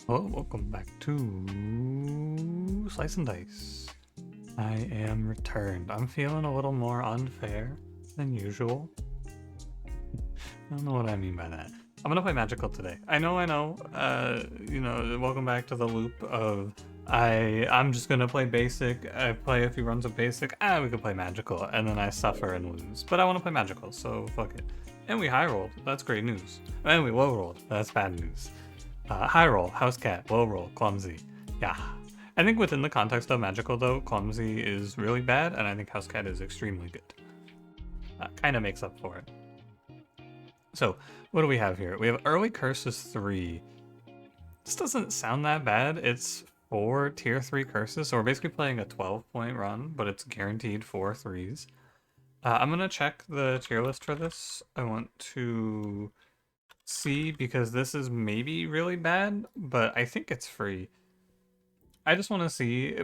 Hello, welcome back to Slice and Dice. I am returned. I'm feeling a little more unfair than usual. I don't know what I mean by that. I'm gonna play Magical today. I know. Welcome back to the loop of I'm just gonna play basic. I play a few runs of basic. We could play Magical, and then I suffer and lose. But I want to play Magical, so fuck it. And we high rolled. That's great news. And we low rolled. That's bad news. High roll, house cat, low roll, clumsy. Yeah. I think within the context of Magical, though, clumsy is really bad, and I think house cat is extremely good. Kind of makes up for it. So, what do we have here? We have early curses 3. This doesn't sound that bad. It's 4 tier 3 curses, so we're basically playing a 12-point run, but it's guaranteed 4 threes. I'm gonna check the tier list for this. I want to see because this is maybe really bad, but I think it's free. I just want to see.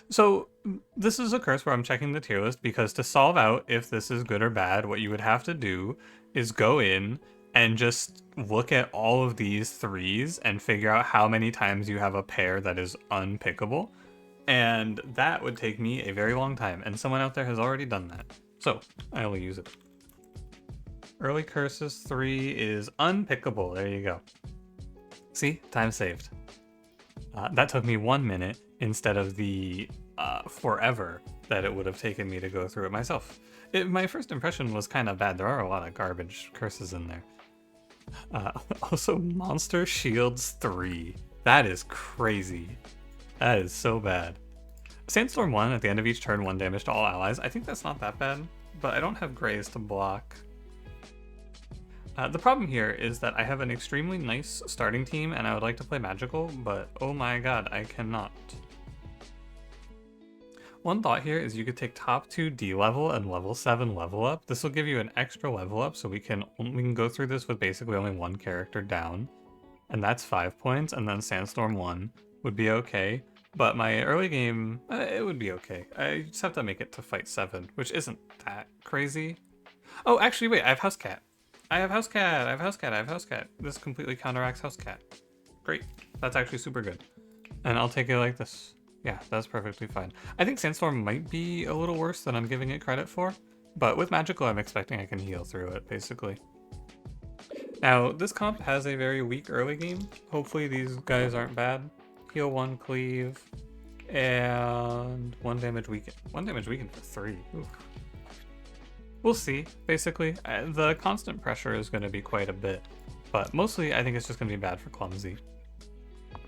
So this is a curse where I'm checking the tier list because to solve out if this is good or bad, what you would have to do is go in and just look at all of these threes and figure out how many times you have a pair that is unpickable. And that would take me a very long time, and someone out there has already done that. So I will use it. Early curses 3 is unpickable. There you go. See? Time saved. That took me 1 minute instead of the forever that it would have taken me to go through it myself. My first impression was kind of bad. There are a lot of garbage curses in there. Also, Monster Shields 3. That is crazy. That is so bad. Sandstorm 1, at the end of each turn, 1 damage to all allies. I think that's not that bad, but I don't have Grays to block. The problem here is that I have an extremely nice starting team and I would like to play Magical, but oh my god, I cannot. One thought here is you could take top 2 D level and level 7 level up. This will give you an extra level up, so we can go through this with basically only 1 character down. And that's 5 points, and then Sandstorm 1 would be okay. But my early game, it would be okay. I just have to make it to fight 7, which isn't that crazy. Oh, actually, wait, I have House Cat. I have House Cat, I have House Cat, I have House Cat. This completely counteracts House Cat. Great. That's actually super good. And I'll take it like this. Yeah, that's perfectly fine. I think Sandstorm might be a little worse than I'm giving it credit for, but with Magical, I'm expecting I can heal through it, basically. Now, this comp has a very weak early game. Hopefully these guys aren't bad. Heal 1, cleave, and 1 damage weaken. 1 damage weaken for 3. Ooh. We'll see, basically. The constant pressure is going to be quite a bit, but mostly I think it's just going to be bad for clumsy.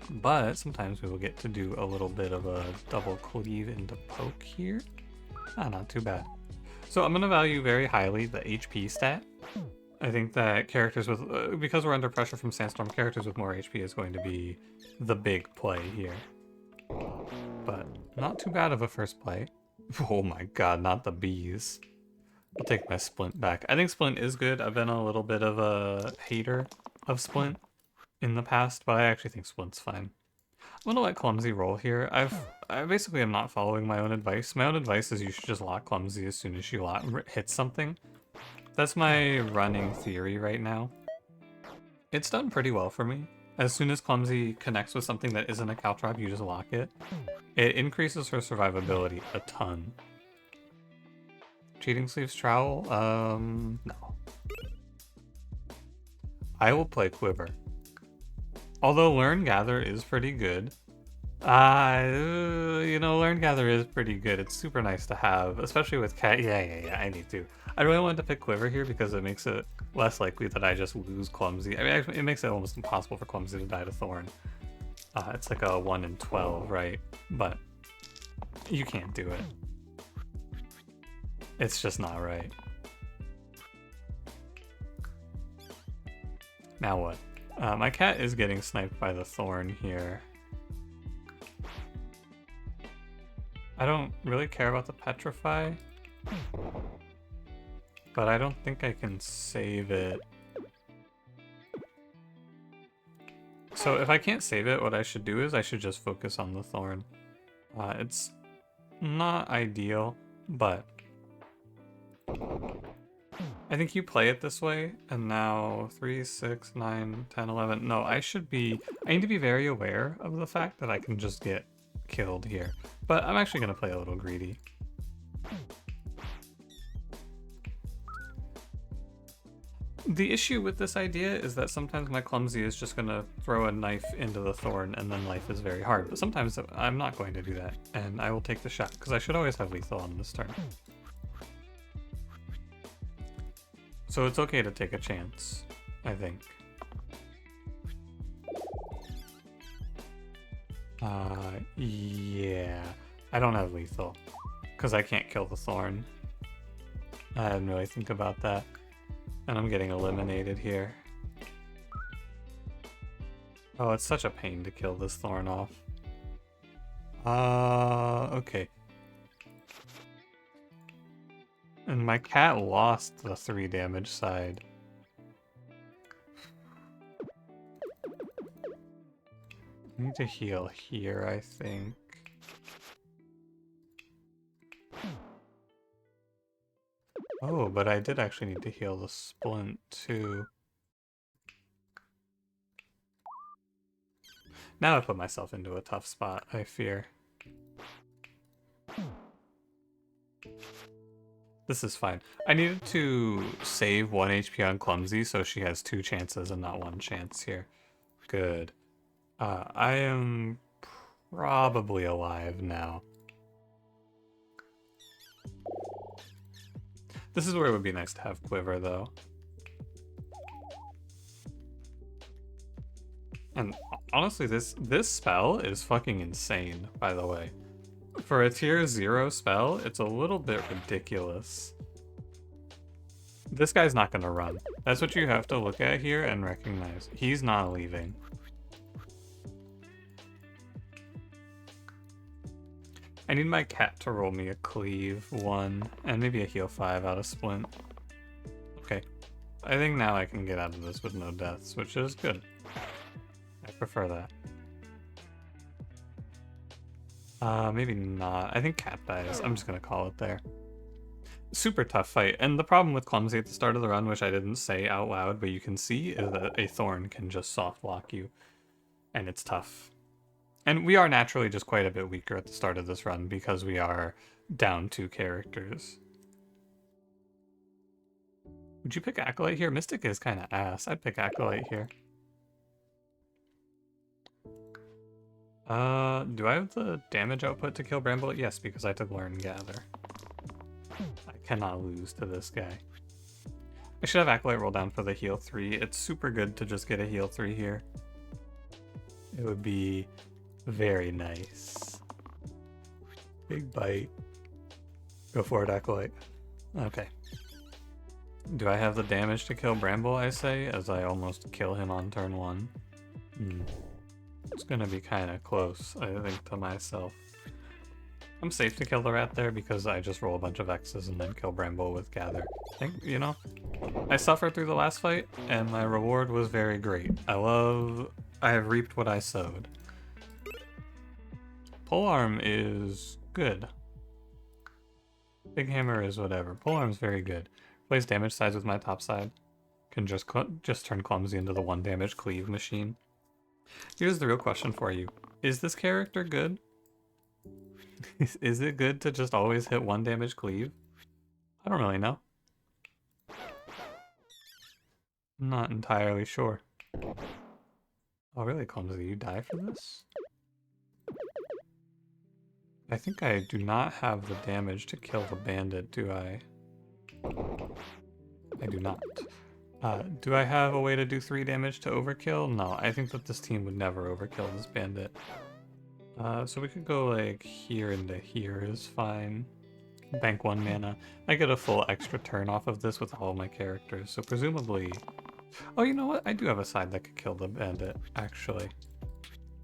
But sometimes we will get to do a little bit of a double cleave into poke here. Not too bad. So I'm going to value very highly the HP stat. I think that characters with, because we're under pressure from Sandstorm, characters with more HP is going to be the big play here. But not too bad of a first play. Oh my god, not the bees. I'll take my Splint back. I think Splint is good. I've been a little bit of a hater of Splint in the past, but I actually think Splint's fine. I'm gonna let Clumsy roll here. I basically am not following my own advice. My own advice is you should just lock Clumsy as soon as she hits something. That's my running theory right now. It's done pretty well for me. As soon as Clumsy connects with something that isn't a Caltrop, you just lock it. It increases her survivability a ton. Cheating Sleeves Trowel? No. I will play Quiver. Although Learn Gather is pretty good. Learn Gather is pretty good. It's super nice to have, especially with Cat. Yeah, I need to. I really wanted to pick Quiver here because it makes it less likely that I just lose Clumsy. I mean, it makes it almost impossible for Clumsy to die to Thorn. It's like a 1 in 12, right? But you can't do it. It's just not right. Now what? My cat is getting sniped by the Thorn here. I don't really care about the Petrify, but I don't think I can save it. So if I can't save it, what I should do is I should just focus on the Thorn. It's not ideal, but I think you play it this way, and now 3, 6, 9, 10, 11. No, I need to be very aware of the fact that I can just get killed here. But I'm actually going to play a little greedy. The issue with this idea is that sometimes my clumsy is just going to throw a knife into the thorn and then life is very hard. But sometimes I'm not going to do that, and I will take the shot, because I should always have lethal on this turn. So it's okay to take a chance, I think. Yeah. I don't have lethal, because I can't kill the thorn. I didn't really think about that. And I'm getting eliminated here. Oh, it's such a pain to kill this thorn off. Okay. And my cat lost the 3 damage side. I need to heal here, I think. Oh, but I did actually need to heal the splint too. Now I put myself into a tough spot, I fear. This is fine. I needed to save 1 HP on Clumsy so she has 2 chances and not 1 chance here. Good. I am probably alive now. This is where it would be nice to have Quiver, though. And honestly, this spell is fucking insane, by the way. For a tier 0 spell, it's a little bit ridiculous. This guy's not gonna run. That's what you have to look at here and recognize. He's not leaving. I need my cat to roll me a cleave 1 and maybe a heal 5 out of splint. Okay. I think now I can get out of this with no deaths, which is good. I prefer that. Maybe not. I think cat dies. I'm just gonna call it there. Super tough fight. And the problem with Clumsy at the start of the run, which I didn't say out loud, but you can see, is that a thorn can just soft lock you. And it's tough. And we are naturally just quite a bit weaker at the start of this run because we are down 2 characters. Would you pick Acolyte here? Mystic is kind of ass. I'd pick Acolyte here. Do I have the damage output to kill Bramble? Yes, because I took Learn Gather. I cannot lose to this guy. I should have Acolyte roll down for the heal 3. It's super good to just get a heal 3 here. It would be very nice. Big bite. Go for it, Acolyte. Okay. Do I have the damage to kill Bramble, I say, as I almost kill him on turn 1? It's gonna be kind of close, I think, to myself. I'm safe to kill the rat there because I just roll a bunch of X's and then kill Bramble with Gather. I think, you know, I suffered through the last fight and my reward was very great. I have reaped what I sowed. Polearm is good. Big Hammer is whatever. Polearm's very good. Plays damage sides with my top side. Can just turn Clumsy into the 1 damage cleave machine. Here's the real question for you. Is this character good? Is it good to just always hit 1 damage cleave? I don't really know. I'm not entirely sure. Oh really, Clumsy, you die for this? I think I do not have the damage to kill the bandit, do I? I do not. Do I have a way to do 3 damage to overkill? No, I think that this team would never overkill this bandit. So we could go like here into here is fine. Bank 1 mana. I get a full extra turn off of this with all my characters, so presumably... Oh, you know what? I do have a side that could kill the bandit, actually.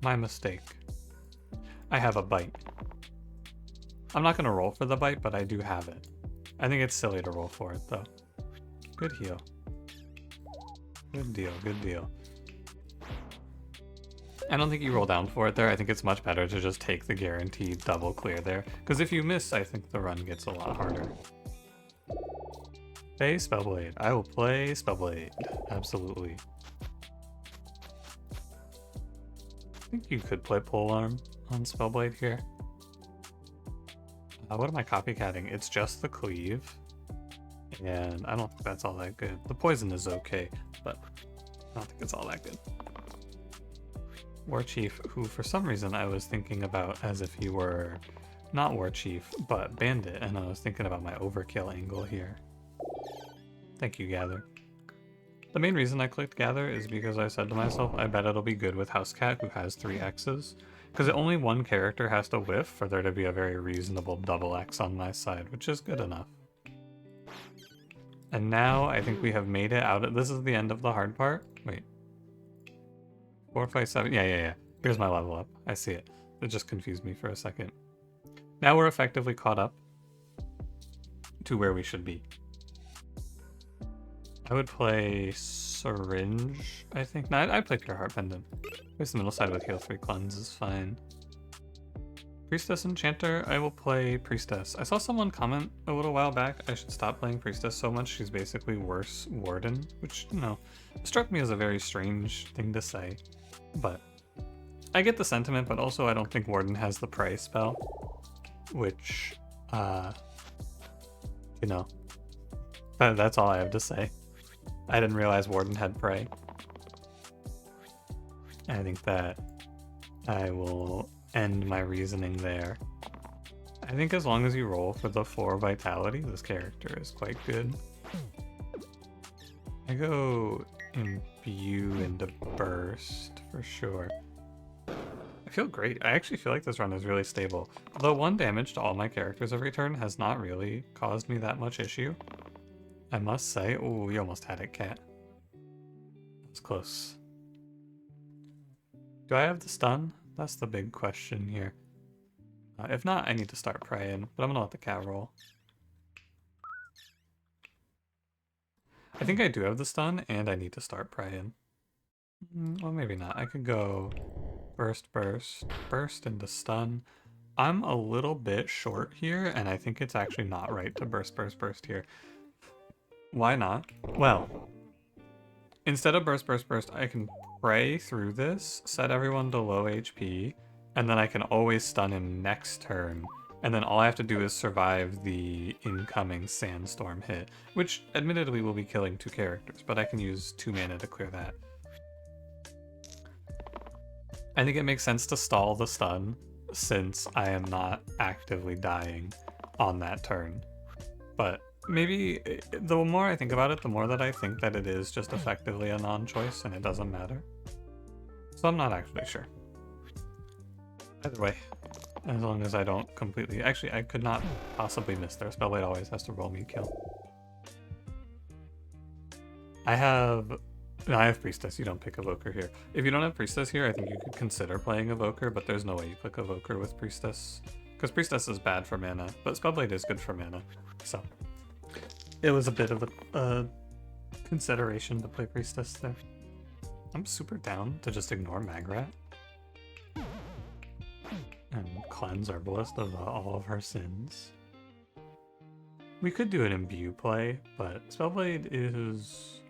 My mistake. I have a bite. I'm not gonna roll for the bite, but I do have it. I think it's silly to roll for it, though. Good heal. Good deal, good deal. I don't think you roll down for it there. I think it's much better to just take the guaranteed double clear there. Because if you miss, I think the run gets a lot harder. Play Spellblade. I will play Spellblade. Absolutely. I think you could play Polearm on Spellblade here. What am I copycatting? It's just the cleave. And I don't think that's all that good. The poison is okay, but I don't think it's all that good. War Chief, who for some reason I was thinking about as if he were not War Chief, but Bandit, and I was thinking about my overkill angle here. Thank you, Gather. The main reason I clicked Gather is because I said to myself, I bet it'll be good with Housecat, who has 3 X's, because only one character has to whiff for there to be a very reasonable double X on my side, which is good enough. And now I think we have made it out. This is the end of the hard part. Wait. 4, 5, 7. Yeah. Here's my level up. I see it. It just confused me for a second. Now we're effectively caught up to where we should be. I would play Syringe, I think. No, I'd play Pure Heart Pendant. Place the middle side with Heal 3 Cleanse is fine. Priestess Enchanter, I will play Priestess. I saw someone comment a little while back I should stop playing Priestess so much, she's basically worse Warden, which, you know, struck me as a very strange thing to say. But I get the sentiment, but also I don't think Warden has the Prey spell, which, you know, that's all I have to say. I didn't realize Warden had Prey. I think that I will end my reasoning there. I think as long as you roll for the 4 Vitality, this character is quite good. I go Imbue into Burst for sure. I feel great. I actually feel like this run is really stable. Although 1 damage to all my characters every turn has not really caused me that much issue, I must say. Oh, we almost had it, Cat. That's close. Do I have the stun? That's the big question here. If not, I need to start praying, but I'm gonna let the cat roll. I think I do have the stun, and I need to start praying. Well, maybe not. I could go burst, burst into stun. I'm a little bit short here, and I think it's actually not right to burst here. Why not? Well, instead of burst, I can pray through this, set everyone to low HP, and then I can always stun him next turn. And then all I have to do is survive the incoming Sandstorm hit, which admittedly will be killing 2 characters, but I can use 2 mana to clear that. I think it makes sense to stall the stun, since I am not actively dying on that turn. But maybe, the more I think about it, the more that I think that it is just effectively a non-choice and it doesn't matter. So I'm not actually sure. Either way, as long as I don't completely... Actually, I could not possibly miss there. Spellblade always has to roll me kill. I have Priestess. You don't pick Evoker here. If you don't have Priestess here, I think you could consider playing Evoker, but there's no way you click Evoker with Priestess. Because Priestess is bad for mana, but Spellblade is good for mana. So it was a bit of a consideration to play Priestess there. I'm super down to just ignore Magrat and cleanse Herbalist of all of her sins. We could do an Imbue play, but Spellblade is...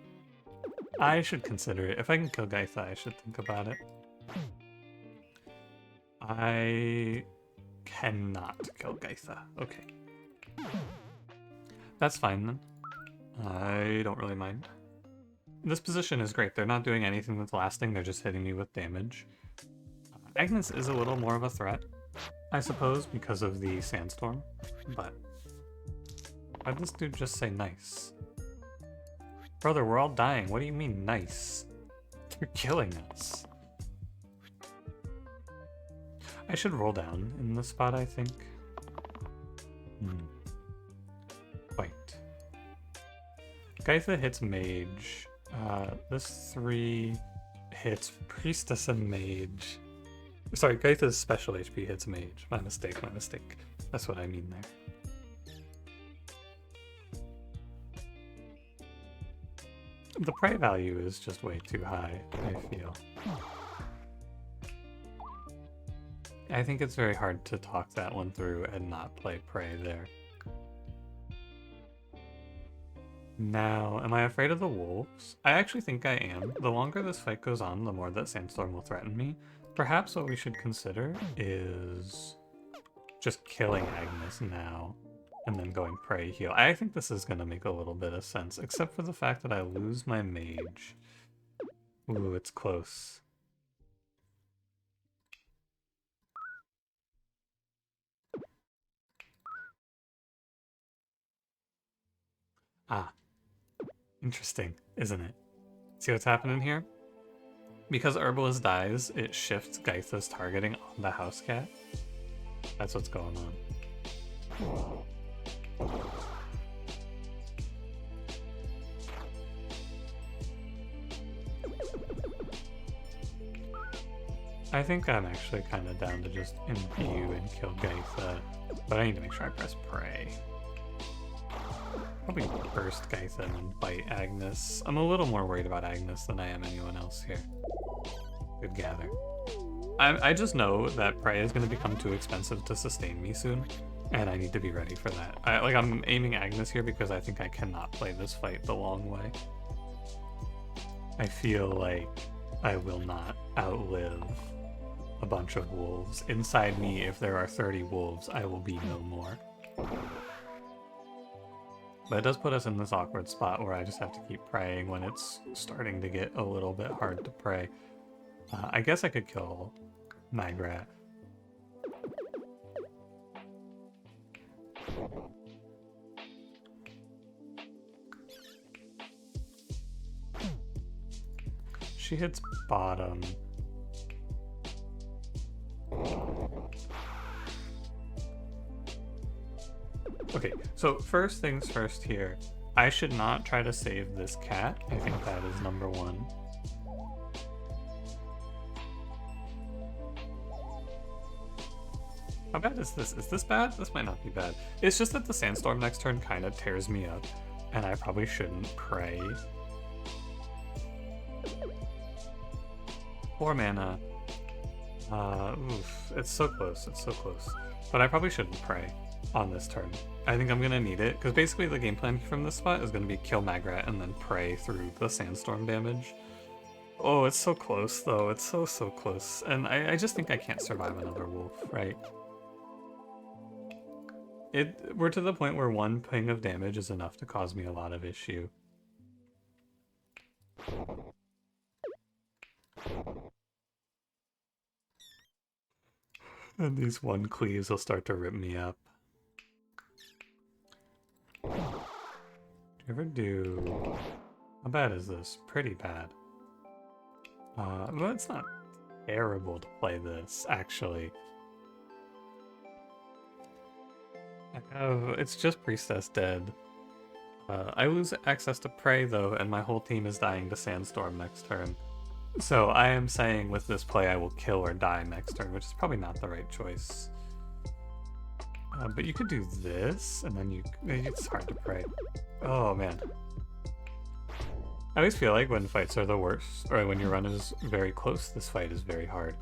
I should consider it. If I can kill Gaitha, I should think about it. I cannot kill Gaitha. Okay. That's fine then. I don't really mind. This position is great. They're not doing anything that's lasting, they're just hitting me with damage. Agnes is a little more of a threat, I suppose, because of the Sandstorm, but why'd this dude just say nice? Brother, we're all dying. What do you mean nice? You're killing us. I should roll down in this spot, I think. Quite. Gaitha hits Mage. This 3 hits Priestess and Mage. Sorry, Gaitha's special HP hits Mage. My mistake. That's what I mean there. The prey value is just way too high, I feel. I think it's very hard to talk that one through and not play prey there. Now, am I afraid of the wolves? I actually think I am. The longer this fight goes on, the more that Sandstorm will threaten me. Perhaps what we should consider is just killing Agnes now and then going pray heal. I think this is going to make a little bit of sense, except for the fact that I lose my mage. Ooh, it's close. Ah, interesting, isn't it? See what's happening here? Because Herbalist dies, it shifts Gaitha's targeting on the house cat. That's what's going on. I think I'm actually kind of down to just imbue and kill Gaitha, but I need to make sure I press pray. Probably burst Gaitha and then bite Agnes. I'm a little more worried about Agnes than I am anyone else here. Good gather. I just know that Prey is going to become too expensive to sustain me soon, and I need to be ready for that. I'm aiming Agnes here because I think I cannot play this fight the long way. I feel like I will not outlive a bunch of wolves. Inside me, if there are 30 wolves, I will be no more. But it does put us in this awkward spot where I just have to keep praying when it's starting to get a little bit hard to pray. I guess I could kill Magrat. She hits bottom. Okay, so first things first here. I should not try to save this cat. I think that is number one. How bad is this? Is this bad? This might not be bad. It's just that the Sandstorm next turn kind of tears me up, and I probably shouldn't pray. 4 mana. Oof. It's so close. It's so close. But I probably shouldn't pray on this turn. I think I'm going to need it, because basically the game plan from this spot is going to be kill Magrat and then pray through the Sandstorm damage. Oh, it's so close, though. It's so close. And I just think I can't survive another wolf, right? We're to the point where 1 ping of damage is enough to cause me a lot of issue. And these 1 cleaves will start to rip me up. Do you ever do... How bad is this? Pretty bad. Well, it's not terrible to play this, actually. It's just Priestess dead. I lose access to Prey, though, and my whole team is dying to Sandstorm next turn. So I am saying with this play I will kill or die next turn, which is probably not the right choice. But you could do this, and then it's hard to pray. Oh, man. I always feel like when fights are the worst, or when your run is very close, this fight is very hard.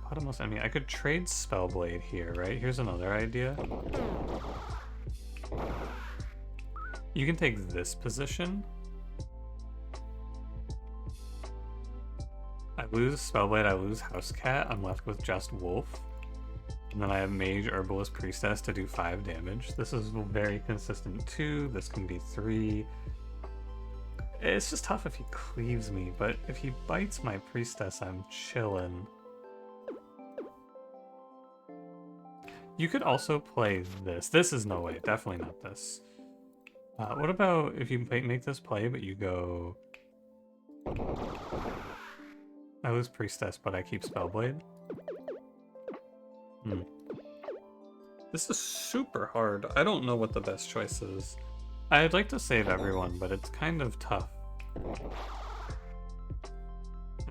Bottomless enemy. I could trade Spellblade here, right? Here's another idea. You can take this position. I lose Spellblade, I lose Housecat, I'm left with just Wolf. And then I have Mage, Herbalist, Priestess to do 5 damage. This is very consistent 2, this can be 3. It's just tough if he cleaves me, but if he bites my Priestess, I'm chillin'. You could also play this. This is no way, definitely not this. What about if you make this play, but you go... I lose Priestess, but I keep Spellblade? This is super hard. I don't know what the best choice is. I'd like to save everyone, but it's kind of tough.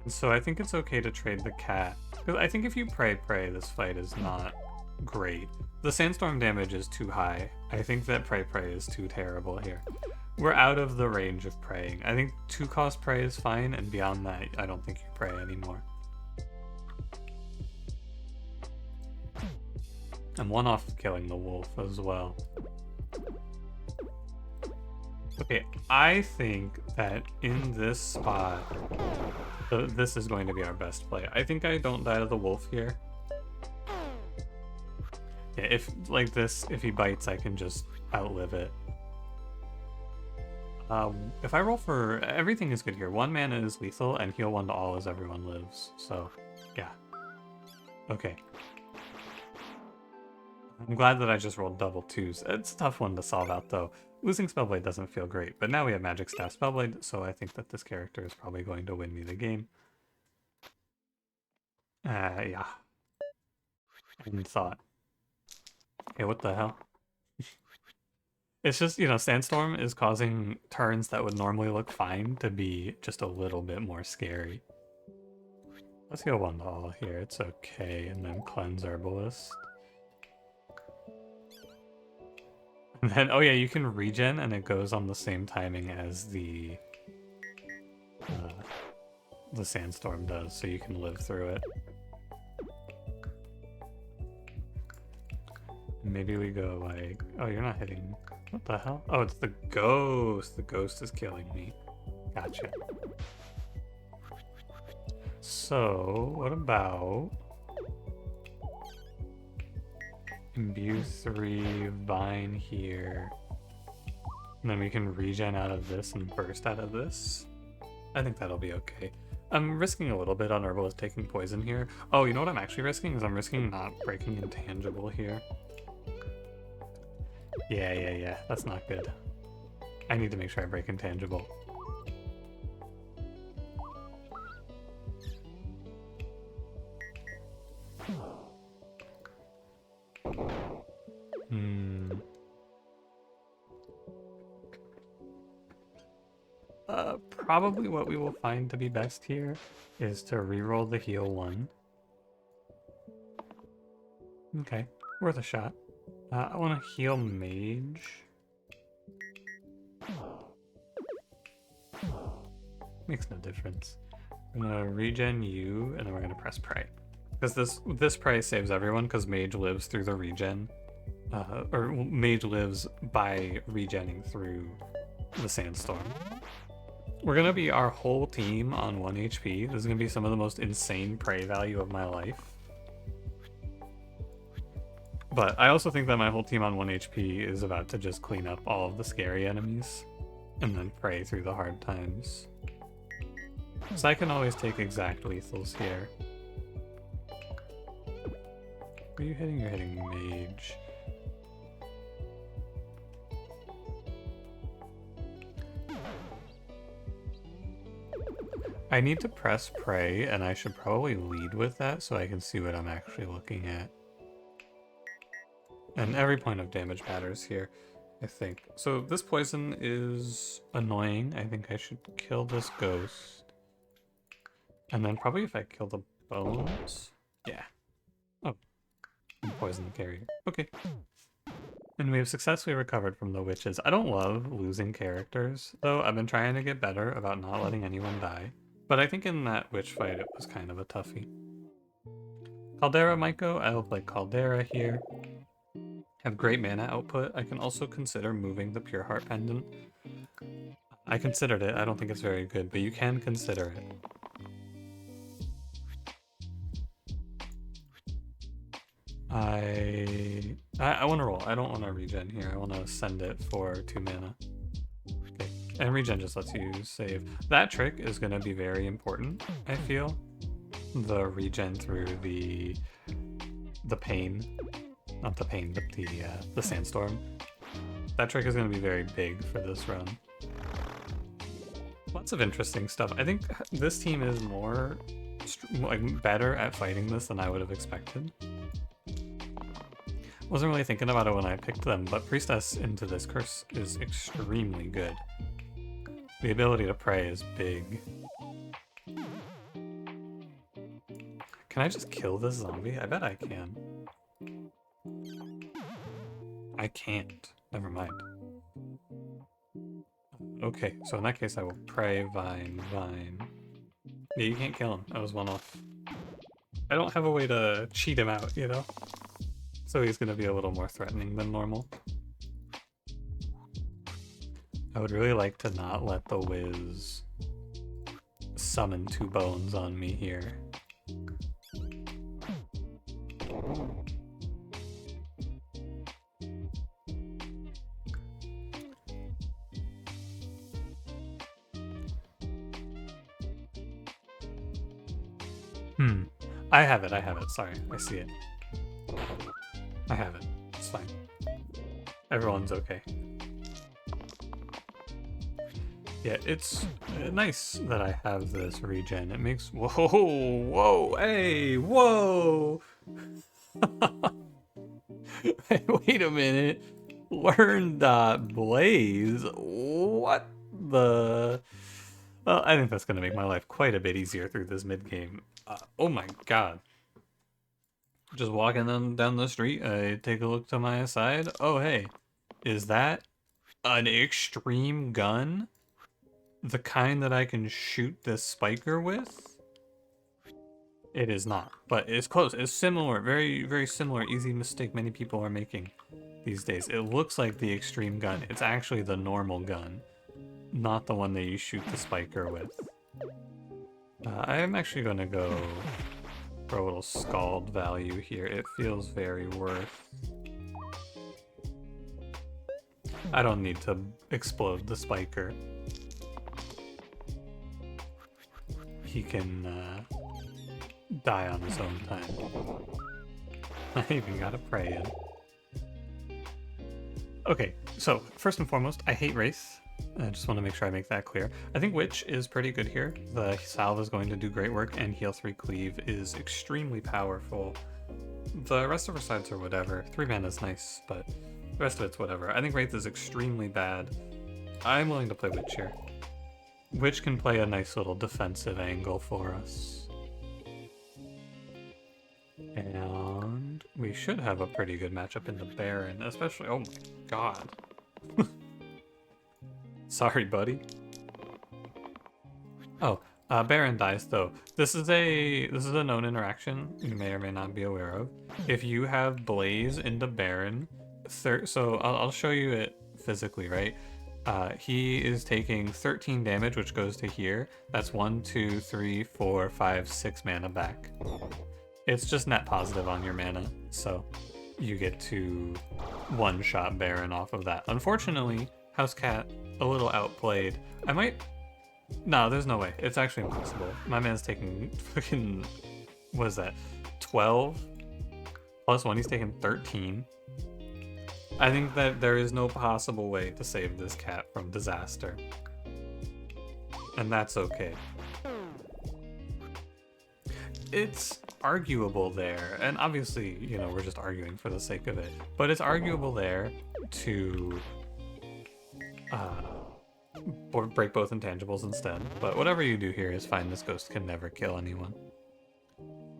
And so I think it's okay to trade the cat. Because I think if you pray, this fight is not great. The Sandstorm damage is too high. I think that pray is too terrible here. We're out of the range of praying. I think 2-cost pray is fine, and beyond that, I don't think you pray anymore. I'm 1 off killing the wolf as well. Okay, I think that in this spot, this is going to be our best play. I think I don't die to the wolf here. Yeah, if like this, if he bites, I can just outlive it. If I roll for everything is good here. 1 mana is lethal, and heal 1 to all as everyone lives. So, yeah. Okay. I'm glad that I just rolled double 2s. It's a tough one to solve out though. Losing Spellblade doesn't feel great, but now we have Magic Staff Spellblade, so I think that this character is probably going to win me the game. Yeah. I didn't thought. Okay, what the hell? It's just, you know, Sandstorm is causing turns that would normally look fine to be just a little bit more scary. Let's go 1 to all here, it's okay, and then cleanse Herbalist. And then, oh yeah, you can regen, and it goes on the same timing as the Sandstorm does, so you can live through it. Maybe we go like, oh, you're not hitting. What the hell? Oh, it's the ghost. The ghost is killing me. Gotcha. So, what about Imbue 3, Vine here, and then we can regen out of this and burst out of this? I think that'll be okay. I'm risking a little bit on Herbalist taking poison here. Oh, you know what I'm actually risking? Is I'm risking not breaking Intangible here. Yeah. That's not good. I need to make sure I break Intangible. Probably what we will find to be best here is to reroll the heal 1. Okay, worth a shot. I want to heal Mage. Makes no difference. I'm gonna regen you, and then we're gonna press Pray. Because this Pray saves everyone, because Mage lives through the regen. Or Mage lives by regenning through the Sandstorm. We're gonna be our whole team on 1 HP. This is gonna be some of the most insane Pray value of my life. But I also think that my whole team on 1 HP is about to just clean up all of the scary enemies and then pray through the hard times. So I can always take exact lethals here. Are you hitting? You're hitting Mage. I need to press Pray, and I should probably lead with that so I can see what I'm actually looking at. And every point of damage matters here, I think. So this poison is annoying. I think I should kill this ghost. And then probably if I kill the bones. Yeah. Oh. Poison the carrier. Okay. And we have successfully recovered from the witches. I don't love losing characters, though. I've been trying to get better about not letting anyone die. But I think in that witch fight, it was kind of a toughie. Caldera might go. I'll play Caldera here. Have great mana output. I can also consider moving the Pure Heart Pendant. I considered it. I don't think it's very good, but you can consider it. I want to roll. I don't want to regen here. I want to send it for 2 mana. Okay. And regen just lets you save. That trick is going to be very important, I feel. The regen through the pain. Not the pain, but the sandstorm. That trick is going to be very big for this run. Lots of interesting stuff. I think this team is more better at fighting this than I would have expected. Wasn't really thinking about it when I picked them, but Priestess into this curse is extremely good. The ability to pray is big. Can I just kill this zombie? I bet I can. I can't. Never mind. Okay, so in that case I will pray, vine. Yeah, you can't kill him. That was one off. I don't have a way to cheat him out, you know? So he's gonna be a little more threatening than normal. I would really like to not let the Wiz summon 2 bones on me here. I have it, sorry, I see it. I have it, it's fine. Everyone's okay. Yeah, it's nice that I have this regen. It makes... Whoa, hey, whoa! Wait a minute. Learn Blaze? What the... Well, I think that's going to make my life quite a bit easier through this mid-game. Oh my god. Just walking down the street, I take a look to my side. Oh, hey. Is that an extreme gun? The kind that I can shoot this spiker with? It is not, but it's close. It's similar, very, very similar. Easy mistake many people are making these days. It looks like the extreme gun. It's actually the normal gun, not the one that you shoot the spiker with. I am actually going to go for a little scald value here. It feels very worth. I don't need to explode the spiker. He can die on his own time. I even got a prey in. Okay, so first and foremost, I hate Wraith. I just want to make sure I make that clear. I think Witch is pretty good here. The Salve is going to do great work, and Heal 3 Cleave is extremely powerful. The rest of her sides are whatever. 3 mana is nice, but the rest of it's whatever. I think Wraith is extremely bad. I'm willing to play Witch here. Witch can play a nice little defensive angle for us. And we should have a pretty good matchup in the Baron, especially... Oh my god. Sorry, buddy. Oh, Baron dies though. This is a known interaction you may or may not be aware of. If you have Blaze into Baron, so I'll show you it physically, right? He is taking 13 damage, which goes to here. That's 1, 2, 3, 4, 5, 6 mana back. It's just net positive on your mana, so you get to one-shot Baron off of that. Unfortunately, House Cat a little outplayed. I might... No, there's no way. It's actually impossible. My man's taking fucking... What is that? 12? Plus 1, he's taking 13. I think that there is no possible way to save this cat from disaster. And that's okay. It's arguable there, and obviously, you know, we're just arguing for the sake of it, but it's arguable there to break both intangibles instead. But whatever you do here is fine. This ghost can never kill anyone.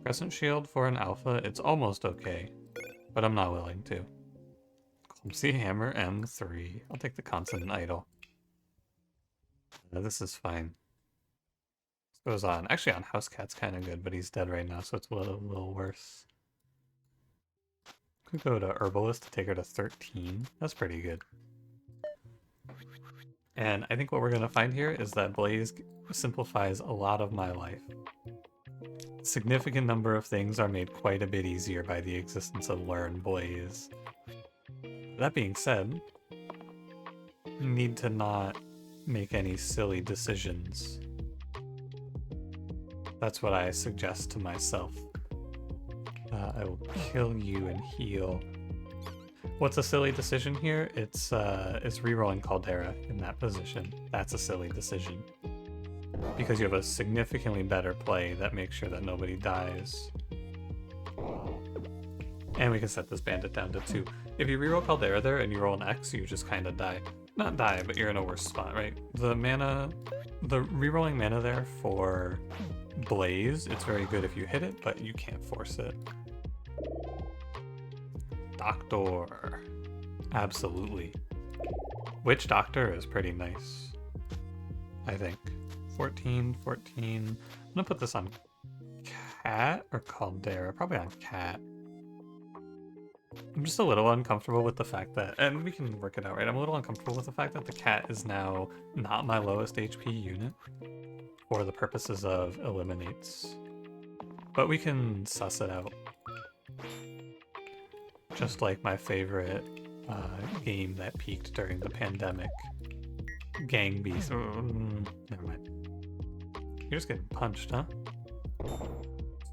Crescent Shield for an alpha, it's almost okay, but I'm not willing to. Clumsy Hammer M3. I'll take the Consonant Idol. This is fine. This goes on. Actually, on House Cat's kind of good, but he's dead right now, so it's a little worse. Could go to Herbalist to take her to 13. That's pretty good. And I think what we're going to find here is that Blaze simplifies a lot of my life. A significant number of things are made quite a bit easier by the existence of Learn Blaze. That being said, you need to not make any silly decisions. That's what I suggest to myself. I will kill you and heal. What's a silly decision here? It's rerolling Caldera in that position. That's a silly decision. Because you have a significantly better play that makes sure that nobody dies. And we can set this bandit down to 2. If you reroll Caldera there and you roll an X, you just kind of die. Not die, but you're in a worse spot, right? The rerolling mana there for Blaze, it's very good if you hit it, but you can't force it. Doctor. Absolutely. Witch Doctor is pretty nice, I think. 14, 14. I'm gonna put this on Cat or Caldera? Probably on Cat. I'm just a little uncomfortable with the fact that, and we can work it out, right? I'm a little uncomfortable with the fact that the cat is now not my lowest HP unit for the purposes of eliminates. But we can suss it out. Just like my favorite game that peaked during the pandemic, Gang Beast. Never mind. You're just getting punched, huh?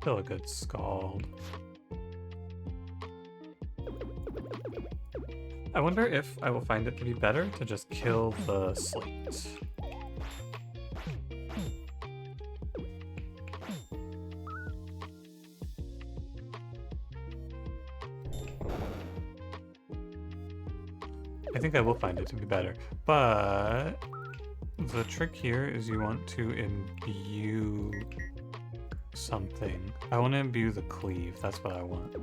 Still a good Scald. I wonder if I will find it to be better to just kill the slate. I think I will find it to be better, but the trick here is you want to imbue something. I want to imbue the cleave, that's what I want.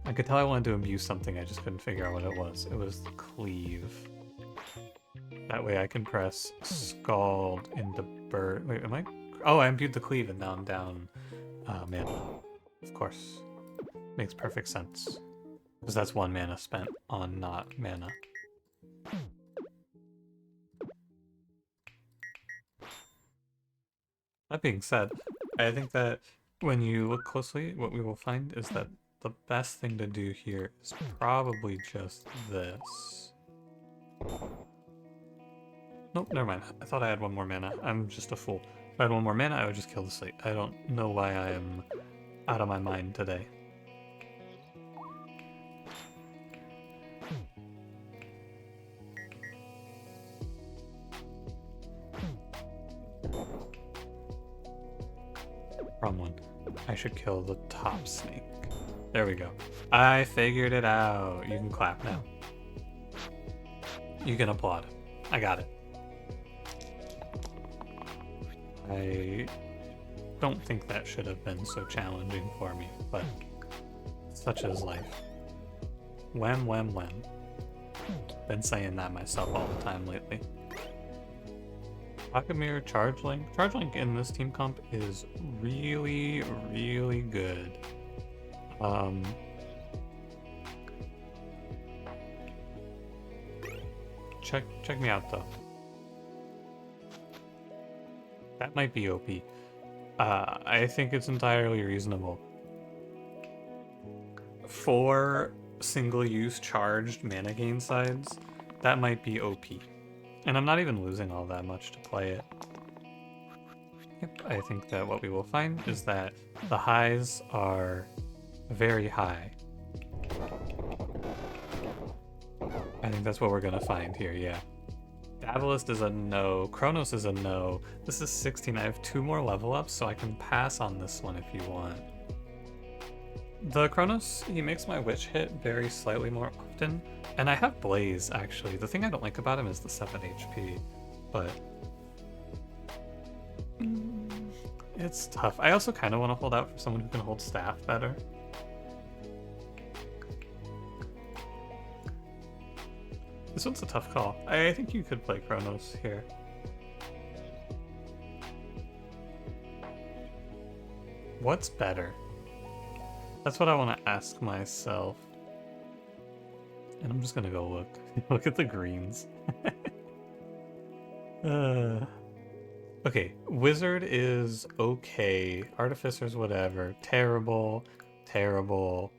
I could tell I wanted to imbue something, I just couldn't figure out what it was. It was the cleave. That way I can press Scald into Bird. Wait, am I? Oh, I imbued the cleave and now I'm down mana. Of course. Makes perfect sense. Because that's 1 mana spent on not mana. That being said, I think that when you look closely, what we will find is that the best thing to do here is probably just this. Nope, never mind. I thought I had 1 more mana. I'm just a fool. If I had 1 more mana, I would just kill the slate. I don't know why I am out of my mind today. Wrong one. I should kill the top snake. There we go. I figured it out. You can clap now. You can applaud. I got it. I don't think that should have been so challenging for me, but such is life. Wham, wham, wham. Been saying that myself all the time lately. Pocket Mirror, Charge Link. Charge Link in this team comp is really, really good. Check me out though. That might be OP. I think it's entirely reasonable. 4 single-use charged mana gain sides, that might be OP. And I'm not even losing all that much to play it. Yep, I think that what we will find is that the highs are very high. I think that's what we're gonna find here, yeah. Davalist is a no, Chronos is a no. This is 16, I have 2 more level ups, so I can pass on this one if you want. The Chronos, he makes my witch hit very slightly more often, and I have Blaze, actually. The thing I don't like about him is the 7 HP, but it's tough. I also kind of want to hold out for someone who can hold staff better. This one's a tough call. I think you could play Chronos here. What's better? That's what I want to ask myself. And I'm just gonna go look. Look at the greens. Okay, Wizard is okay. Artificer's whatever. Terrible. Terrible.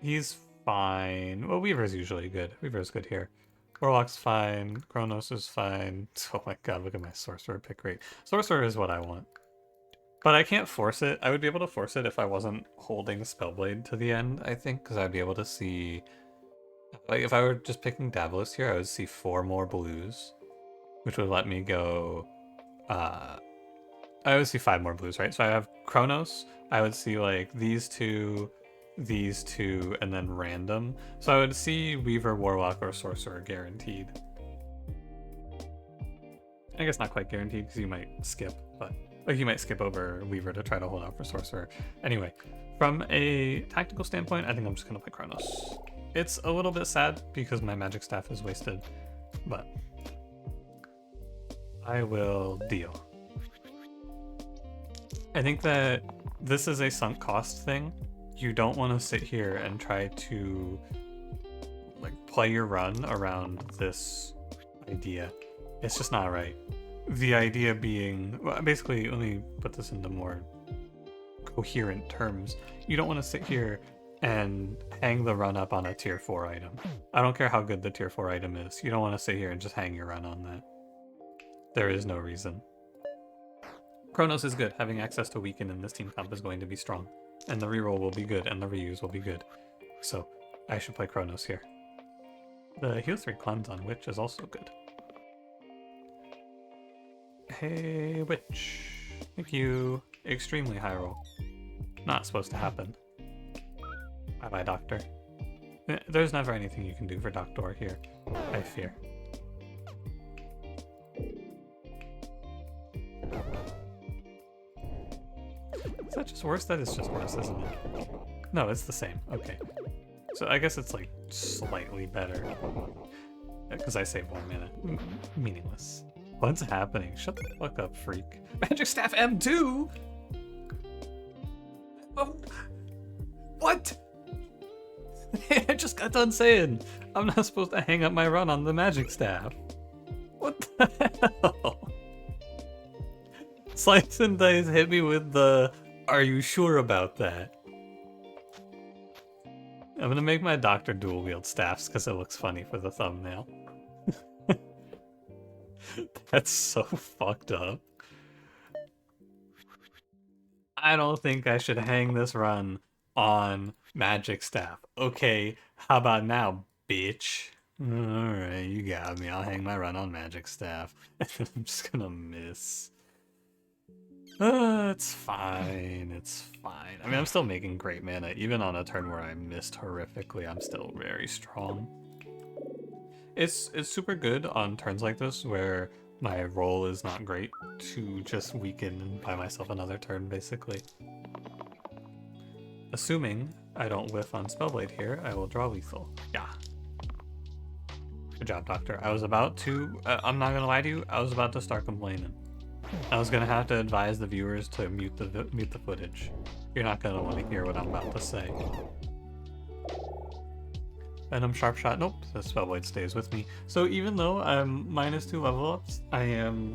He's fine. Well, Weaver's usually good. Weaver's good here. Warlock's fine. Chronos is fine. Oh my god, look at my Sorcerer pick rate. Sorcerer is what I want. But I can't force it. I would be able to force it if I wasn't holding Spellblade to the end, I think, because I'd be able to see... Like, if I were just picking Davalist here, I would see 4 more blues, which would let me go... I would see 5 more blues, right? So I have Chronos, I would see, like, these two, and then random. So I would see Weaver, Warlock, or Sorcerer guaranteed. I guess not quite guaranteed, because you might skip, but... Like, you might skip over Weaver to try to hold out for Sorcerer. Anyway, from a tactical standpoint, I think I'm just going to play Chronos. It's a little bit sad because my magic staff is wasted, but I will deal. I think that this is a sunk cost thing. You don't want to sit here and try to like play your run around this idea. It's just not right. The idea being, well, basically, let me put this into more coherent terms. You don't want to sit here and hang the run up on a tier 4 item. I don't care how good the tier 4 item is. You don't want to sit here and just hang your run on that. There is no reason. Chronos is good. Having access to Weaken in this team comp is going to be strong. And the reroll will be good, and the reuse will be good. So, I should play Chronos here. The heal 3 cleanse on Witch is also good. Hey, Witch. Thank you. Extremely high roll. Not supposed to happen. Bye-bye, Doctor. There's never anything you can do for Doctor here, I fear. Is that just worse? That is just worse, isn't it? No, it's the same. Okay. So I guess it's like slightly better. Because I saved 1 mana. Meaningless. What's happening? Shut the fuck up, freak. Magic Staff M2? Oh. What? I just got done saying I'm not supposed to hang up my run on the Magic Staff. What the hell? Slice and Dice hit me with the, are you sure about that? I'm gonna make my Doctor dual wield staffs because it looks funny for the thumbnail. That's so fucked up. I don't think I should hang this run on Magic Staff. Okay, how about now, bitch? Alright, you got me. I'll hang my run on Magic Staff. I'm just gonna miss. It's fine. It's fine. I mean, I'm still making great mana. Even on a turn where I missed horrifically, I'm still very strong. It's super good on turns like this where my roll is not great to just weaken and buy myself another turn, basically. Assuming I don't whiff on Spellblade here, I will draw lethal. Yeah. Good job, Doctor. I was about to, I'm not gonna lie to you, I was about to start complaining. I was gonna have to advise the viewers to mute the footage. You're not gonna want to hear what I'm about to say. Venom Sharp Shot, nope, the Spellblade stays with me. So even though I'm -2 level ups, I am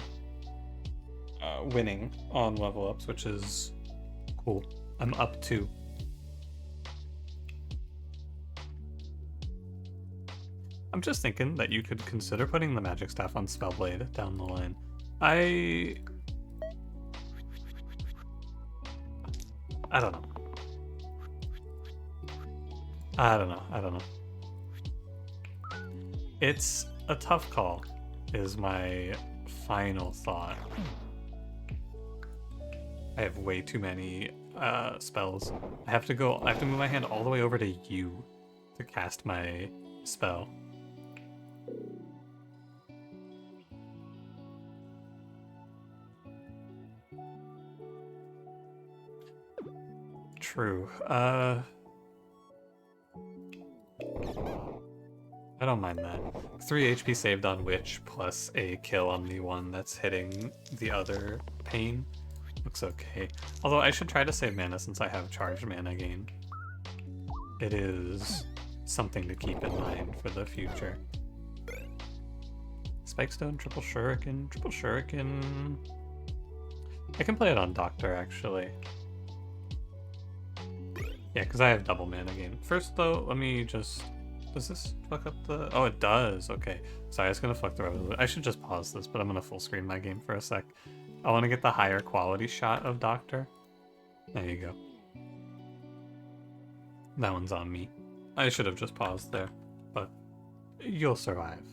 winning on level ups, which is cool. I'm up 2. I'm just thinking that you could consider putting the Magic Staff on Spellblade down the line. I don't know. I don't know. It's a tough call, is my final thought. I have way too many spells. I have to move my hand all the way over to you to cast my spell. True. I don't mind that. 3 HP saved on Witch plus a kill on the one that's hitting the other pain. Looks okay. Although I should try to save mana since I have charged mana gain. It is something to keep in mind for the future. Spikestone, triple shuriken. Triple shuriken. I can play it on Doctor, actually. Yeah, because I have double mana gain. First, though, let me just... Does this fuck up the... Oh, it does. Okay. Sorry, it's going to fuck the resolution. I should just pause this, but I'm going to full screen my game for a sec. I want to get the higher quality shot of Doctor. There you go. That one's on me. I should have just paused there, but you'll survive.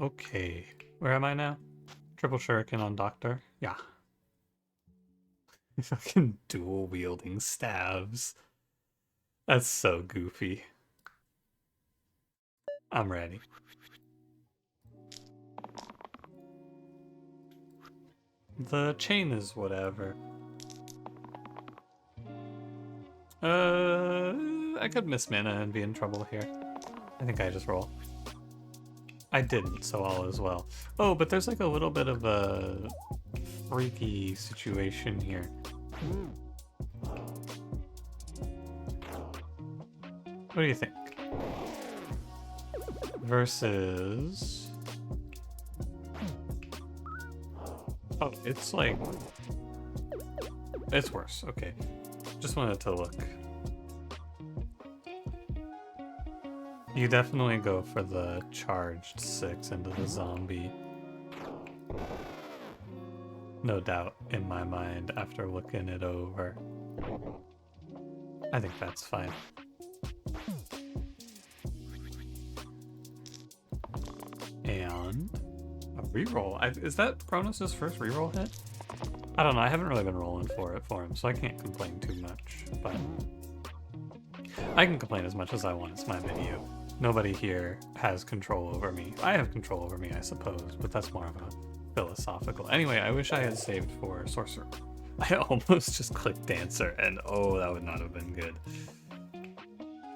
Okay. Where am I now? Triple shuriken on Doctor. Yeah. Fucking dual wielding staves. That's so goofy. I'm ready. The chain is whatever. I could miss mana and be in trouble here. I think I just roll. I didn't, so all is well. Oh, but there's like a little bit of a freaky situation here. What do you think? Versus... Oh, it's like... It's worse, okay. Just wanted to look. You definitely go for the charged 6 into the zombie. No doubt in my mind after looking it over. I think that's fine. And a reroll. Is that Cronus' first reroll hit? I don't know, I haven't really been rolling for him, so I can't complain too much, but I can complain as much as I want, it's my video. Nobody here has control over me. I have control over me, I suppose, but that's more of a philosophical. Anyway, I wish I had saved for Sorcerer. I almost just clicked Dancer, and oh, that would not have been good.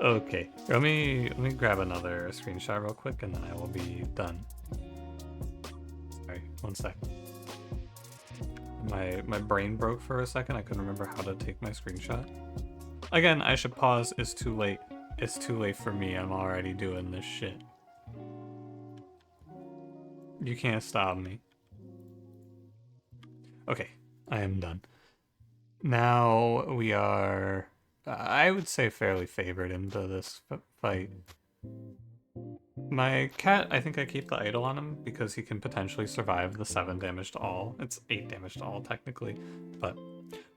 Okay, let me grab another screenshot real quick, and then I will be done. Sorry, one sec. My brain broke for a second. I couldn't remember how to take my screenshot. Again, I should pause. It's too late. It's too late for me. I'm already doing this shit. You can't stop me. Okay, I am done. Now we are, I would say, fairly favored into this fight. My cat, I think I keep the idol on him because he can potentially survive the 7 damage to all. It's 8 damage to all, technically. But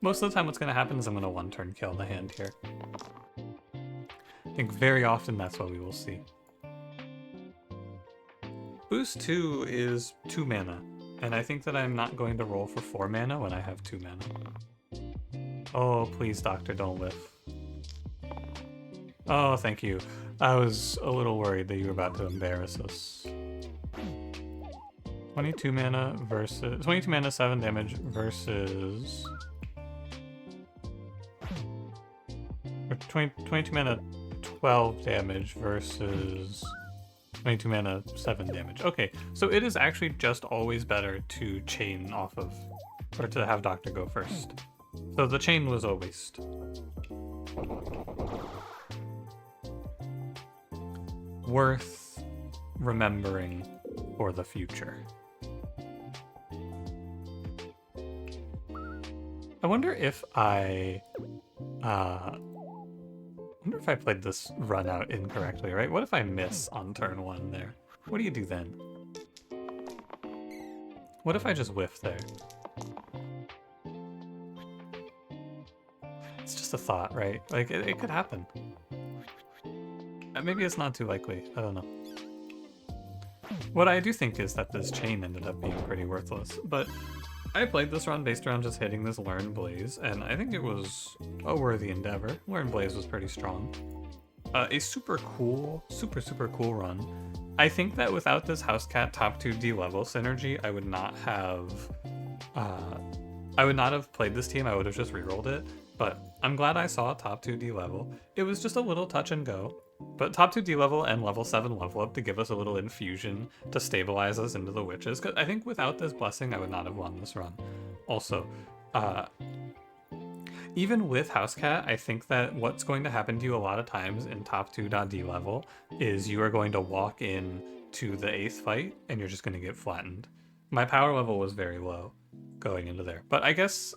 most of the time what's going to happen is I'm going to one-turn kill the hand here. I think very often that's what we will see. Boost 2 is 2 mana, and I think that I'm not going to roll for 4 mana when I have 2 mana. Oh, please, Doctor, don't whiff. Oh, thank you. I was a little worried that you were about to embarrass us. 22 mana versus... 22 mana, 7 damage versus... Or 22 mana, 12 damage versus... 22 mana, 7 damage. Okay, so it is actually just always better to chain off of... Or to have Doctor go first. So the chain was a waste. Worth remembering for the future. I wonder if I played this run out incorrectly, right? What if I miss on turn 1 there? What do you do then? What if I just whiff there? It's just a thought, right? Like, it could happen. Maybe it's not too likely. I don't know. What I do think is that this chain ended up being pretty worthless, but I played this run based around just hitting this Learn Blaze, and I think it was a worthy endeavor. Learn Blaze was pretty strong. A super cool run. I think that without this House Cat top 2D level synergy, I would not have played this team. I would have just rerolled it, but I'm glad I saw top 2D level. It was just a little touch and go. But top 2D level and level 7 level up to give us a little infusion to stabilize us into the witches. Because I think without this blessing, I would not have won this run. Also, even with House Cat, I think that what's going to happen to you a lot of times in top 2.D level is you are going to walk in to the 8th fight and you're just going to get flattened. My power level was very low going into there. But I guess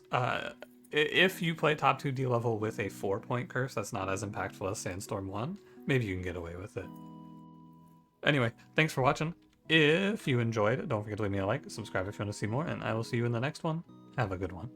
if you play top 2D level with a 4-point curse that's not as impactful as Sandstorm 1, maybe you can get away with it. Anyway, thanks for watching. If you enjoyed, don't forget to leave me a like, subscribe if you want to see more, and I will see you in the next one. Have a good one.